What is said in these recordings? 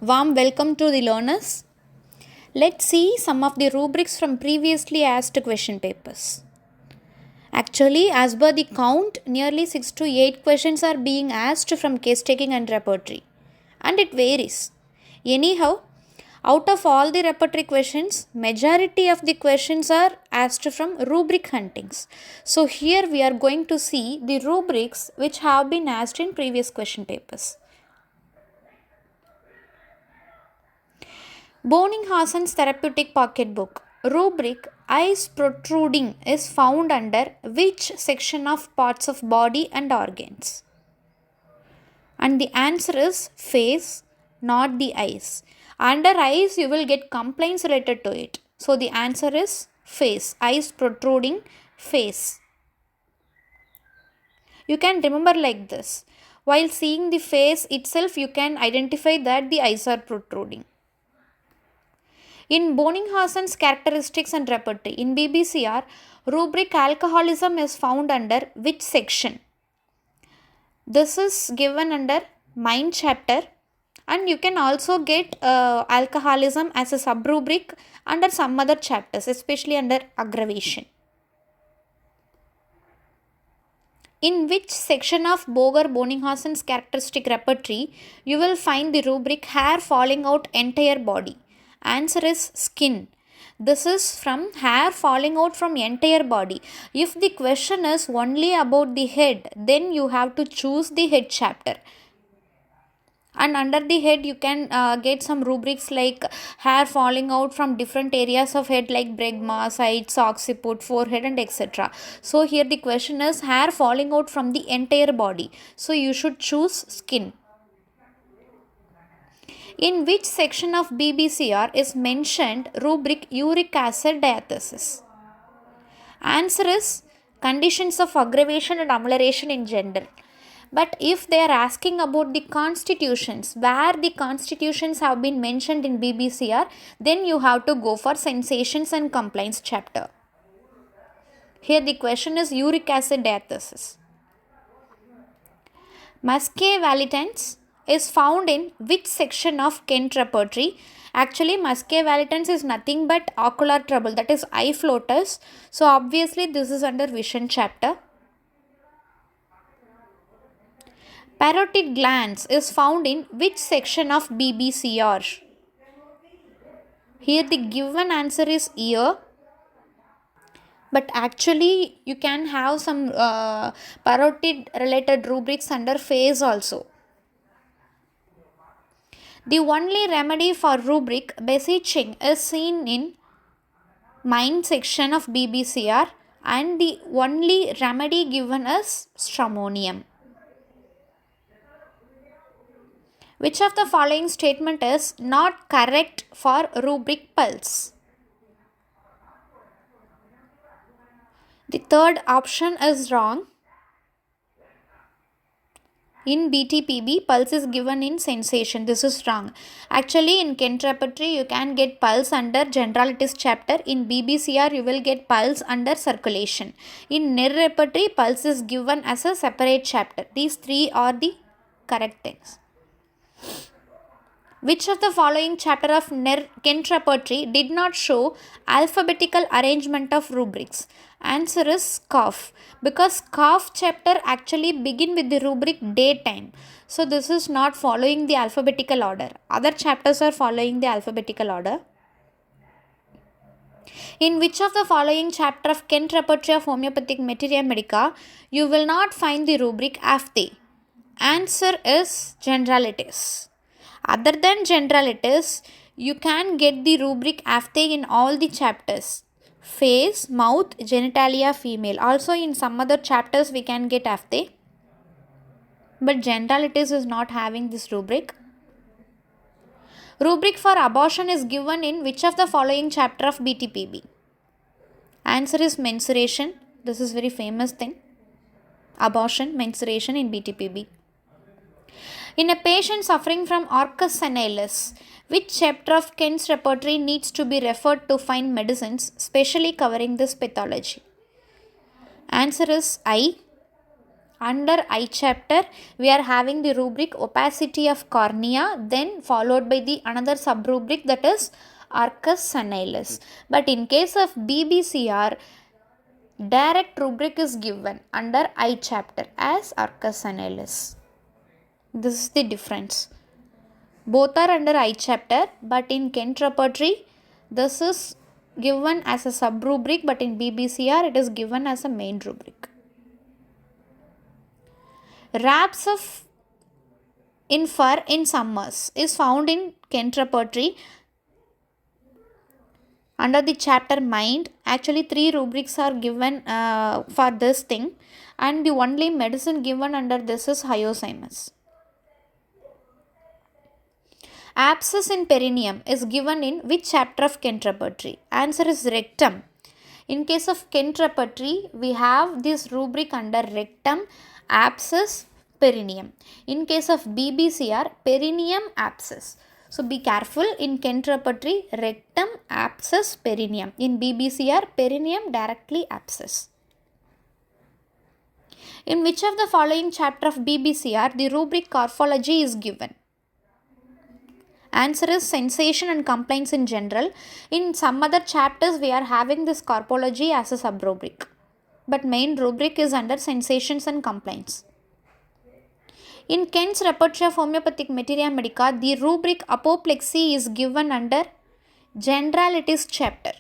Warm welcome to the learners. Let's see some of the rubrics from previously asked question papers. Actually, as per the count, nearly 6 to 8 questions are being asked from case taking and repertory, and it varies. Anyhow, out of all the repertory questions, majority of the questions are asked from rubric huntings. So here we are going to see the rubrics which have been asked in previous question papers. Bonninghausen's therapeutic pocketbook. Rubric eyes protruding is found under which section of parts of body and organs? And the answer is face, not the eyes. Under eyes, you will get complaints related to it. So the answer is face. Eyes protruding, face. You can remember like this. While seeing the face itself, you can identify that the eyes are protruding. In Bonninghausen's characteristics and repertory, in BBCR, rubric alcoholism is found under which section? This is given under mind chapter, and you can also get alcoholism as a sub-rubric under some other chapters, especially under aggravation. In which section of Boger-Bonninghausen's characteristic repertory you will find the rubric hair falling out entire body? Answer is skin. This is from hair falling out from entire body. If the question is only about the head, then you have to choose the head chapter. And under the head you can get some rubrics like hair falling out from different areas of head like bregma, sides, occiput, forehead and etc. So here the question is hair falling out from the entire body. So you should choose skin. In which section of BBCR is mentioned rubric uric acid diathesis? Answer is conditions of aggravation and amelioration in general. But if they are asking about the constitutions, where the constitutions have been mentioned in BBCR, then you have to go for sensations and complaints chapter. Here the question is uric acid diathesis. Muscae valitans is found in which section of Kent repertory? Actually, muscae valitans is nothing but ocular trouble, that is eye floaters. So obviously this is under vision chapter. Parotid glands is found in which section of BBCR? Here the given answer is ear. But actually you can have some parotid related rubrics under face also. The only remedy for rubric beseeching is seen in mind section of BBCR, and the only remedy given is stramonium. Which of the following statement is not correct for rubric pulse? The third option is wrong. In BTPB, pulse is given in sensation. This is wrong. Actually, in Kent repertory, you can get pulse under generalities chapter. In BBCR, you will get pulse under circulation. In NER repertory, pulse is given as a separate chapter. These three are the correct things. Which of the following chapter of Kent repertory did not show alphabetical arrangement of rubrics? Answer is cough, because cough chapter actually begin with the rubric daytime. So this is not following the alphabetical order. Other chapters are following the alphabetical order. In which of the following chapter of Kent repertory of homeopathic materia medica you will not find the rubric aphthe? Answer is generalities. Other than generalities, you can get the rubric aphthe in all the chapters. Face, mouth, genitalia, female. Also in some other chapters we can get aphthe. But generalities is not having this rubric. Rubric for abortion is given in which of the following chapter of BTPB? Answer is mensuration. This is very famous thing. Abortion, mensuration in BTPB. In a patient suffering from orcus senilis, which chapter of Kent's repertory needs to be referred to find medicines specially covering this pathology? Answer is eye. Under eye chapter, we are having the rubric opacity of cornea, then followed by the another sub rubric, that is arcus senilis. But in case of BBCR, direct rubric is given under eye chapter as arcus senilis. This is the difference. Both are under eye chapter, but in Kent Repertory, this is given as a sub rubric, but in BBCR, it is given as a main rubric. Wraps of in fur in summers is found in Kent Repertory under the chapter mind. Actually, 3 rubrics are given for this thing, and the only medicine given under this is hyoscyamus. Abscess in perineum is given in which chapter of Kent Repertory? Answer is rectum. In case of Kent Repertory, we have this rubric under rectum, abscess, perineum. In case of BBCR, perineum, abscess. So be careful, in Kent Repertory, rectum, abscess, perineum. In BBCR, perineum, directly abscess. In which of the following chapter of BBCR the rubric morphology is given? Answer is sensation and complaints in general. In some other chapters, we are having this corpology as a sub-rubric. But main rubric is under sensations and complaints. In Kent's Repertory of Homeopathic Materia Medica, the rubric apoplexy is given under generalities chapter.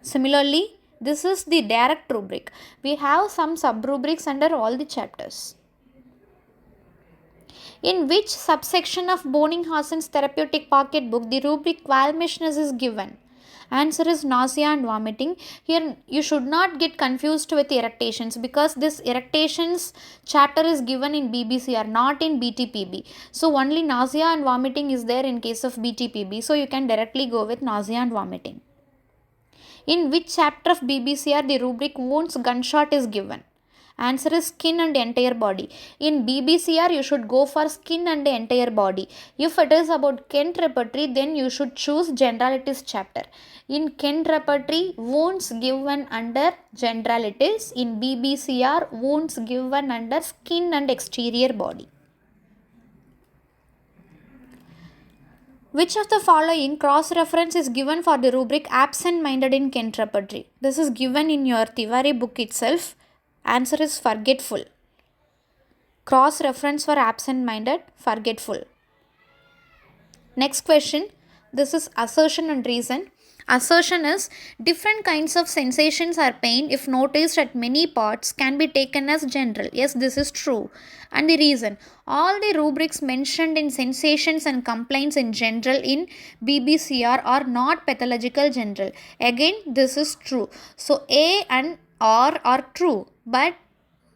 Similarly, this is the direct rubric. We have some sub-rubrics under all the chapters. In which subsection of Bonninghausen's therapeutic pocketbook the rubric qualmishness is given? Answer is nausea and vomiting. Here you should not get confused with eructations, because this eructations chapter is given in BBCR, not in BTPB. So only nausea and vomiting is there in case of BTPB. So you can directly go with nausea and vomiting. In which chapter of BBCR the rubric wounds gunshot is given? Answer is skin and entire body. In BBCR, you should go for skin and entire body. If it is about Kent Repertory, then you should choose generalities chapter. In Kent Repertory, wounds given under generalities. In BBCR, wounds given under skin and exterior body. Which of the following cross-reference is given for the rubric absent-minded in Kent Repertory? This is given in your Tiwari book itself. Answer is forgetful. Cross-reference for absent-minded, forgetful. Next question. This is assertion and reason. Assertion is different kinds of sensations or pain, if noticed at many parts, can be taken as general. Yes, this is true. And the reason. All the rubrics mentioned in sensations and complaints in general in BBCR are not pathological general. Again, this is true. So A and R are true, but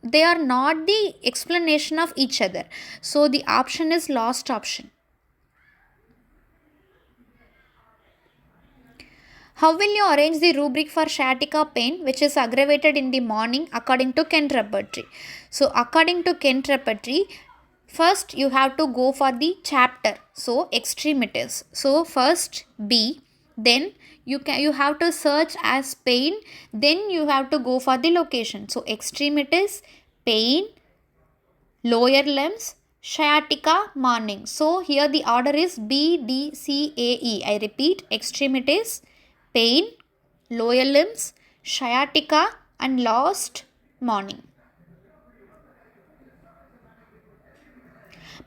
they are not the explanation of each other. So the option is last option. How will you arrange the rubric for sciatica pain which is aggravated in the morning according to Kent Repertory? So according to Kent Repertory, first you have to go for the chapter. So extremities. So first B, then you have to search as pain, then you have to go for the location. So extremities, pain, lower limbs, sciatica, morning. So here the order is B, D, C, A, E. I repeat, extremities, pain, lower limbs, sciatica, and last, morning.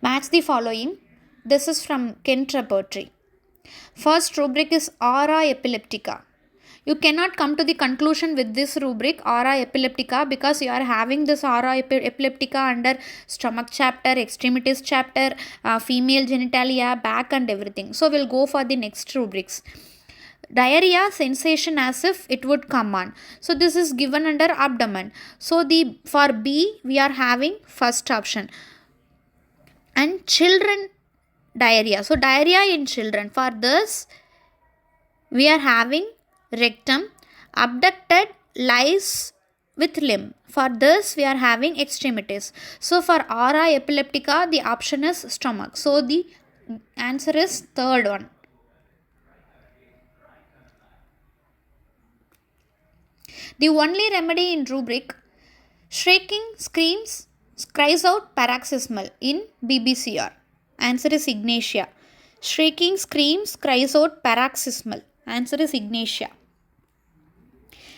Match the following. This is from Kent Repertory. First rubric is aura epileptica. You cannot come to the conclusion with this rubric aura epileptica, because you are having this aura epileptica under stomach chapter, extremities chapter, female genitalia, back and everything. So we'll go for the next rubrics. Diarrhea sensation as if it would come on. So this is given under abdomen. So for B we are having first option. And children diarrhea. So diarrhea in children. For this we are having rectum. Abducted lies with limb. For this we are having extremities. So for aura epileptica the option is stomach. So the answer is third one. The only remedy in rubric Shrieking screams, cries out paroxysmal in BBCR. Answer is Ignatia. Shrieking screams, cries out paroxysmal. Answer is Ignatia.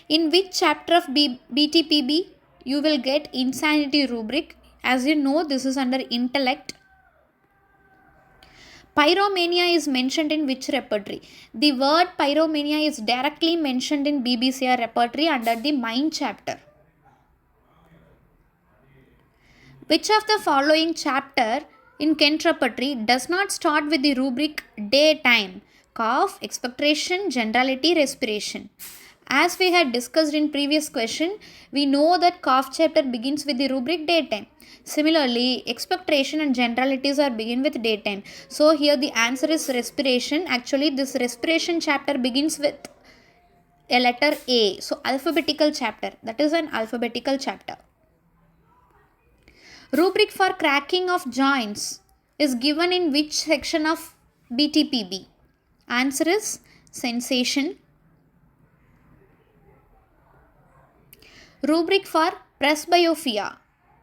In which chapter of BTPB you will get insanity rubric? As you know, this is under intellect. Pyromania is mentioned in which repertory? The word pyromania is directly mentioned in BBCR repertory under the mind chapter. Which of the following chapter in Kent repertory does not start with the rubric daytime? Cough, expectoration, generality, respiration. As we had discussed in previous question, we know that cough chapter begins with the rubric daytime. Similarly, expectoration and generalities are begin with daytime. So here the answer is respiration. Actually, this respiration chapter begins with a letter A. So alphabetical chapter. That is an alphabetical chapter. Rubric for cracking of joints is given in which section of BTPB? Answer is sensation. Rubric for presbyopia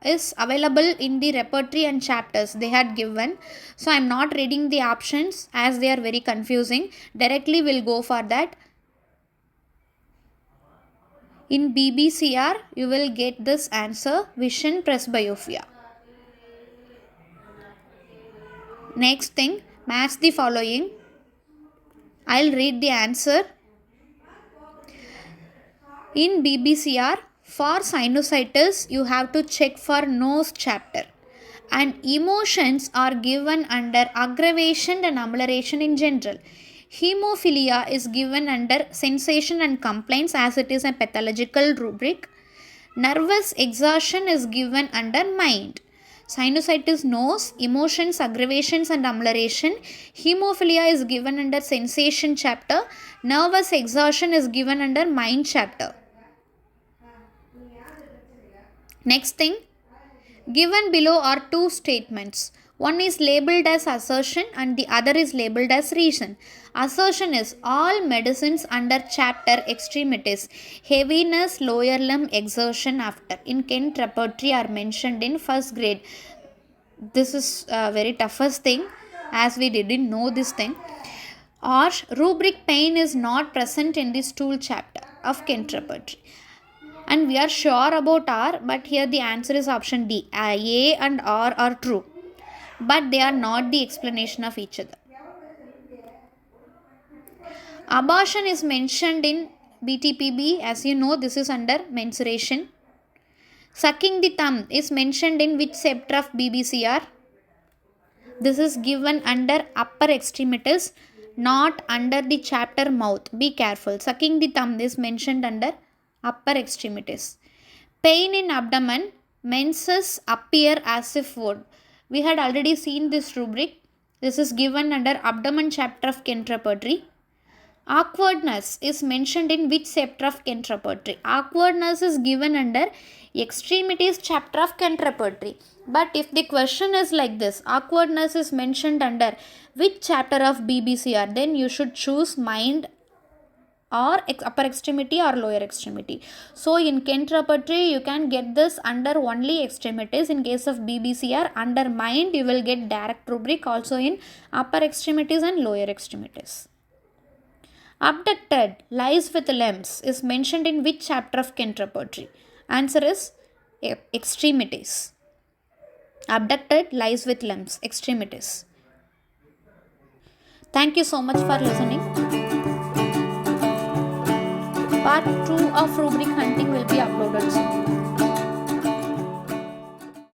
is available in the repertory and chapters they had given. So I am not reading the options as they are very confusing. Directly we'll go for that. In BBCR you will get this answer, vision presbyopia. Next thing, match the following. I'll read the answer. In BBCR, for sinusitis, you have to check for nose chapter. And emotions are given under aggravation and amelioration in general. Hemophilia is given under sensation and complaints as it is a pathological rubric. Nervous exhaustion is given under mind. Sinusitis, nose, emotions, aggravations and amelioration. Hemophilia is given under sensation chapter. Nervous exhaustion is given under mind chapter. Next thing, given below are two statements. One is labeled as assertion and the other is labeled as reason. Assertion is all medicines under chapter extremities, heaviness, lower limb exertion after. In Kent repertory are mentioned in first grade. This is a very toughest thing as we didn't know this thing. Or rubric pain is not present in the stool chapter of Kent repertory. And we are sure about R, but here the answer is option D. A and R are true, but they are not the explanation of each other. Abortion is mentioned in BTPB. As you know, this is under mensuration. Sucking the thumb is mentioned in which chapter of BBCR? This is given under upper extremities, not under the chapter mouth. Be careful. Sucking the thumb is mentioned under upper extremities. Pain in abdomen, menses appear as if would. We had already seen this rubric. This is given under abdomen chapter of Kent repertory. Awkwardness is mentioned in which chapter of Kent repertory? Awkwardness is given under extremities chapter of Kent repertory. But if the question is like this, awkwardness is mentioned under which chapter of BBCR, then you should choose mind or upper extremity or lower extremity. So in Kent repertory you can get this under only extremities. In case of BBCR, under mind you will get direct rubric also in upper extremities and lower extremities. Abducted, lies with limbs is mentioned in which chapter of Kent repertory? Answer is extremities. Abducted, lies with limbs, extremities. Thank you so much for listening. Part 2 of rubric hunting will be uploaded soon.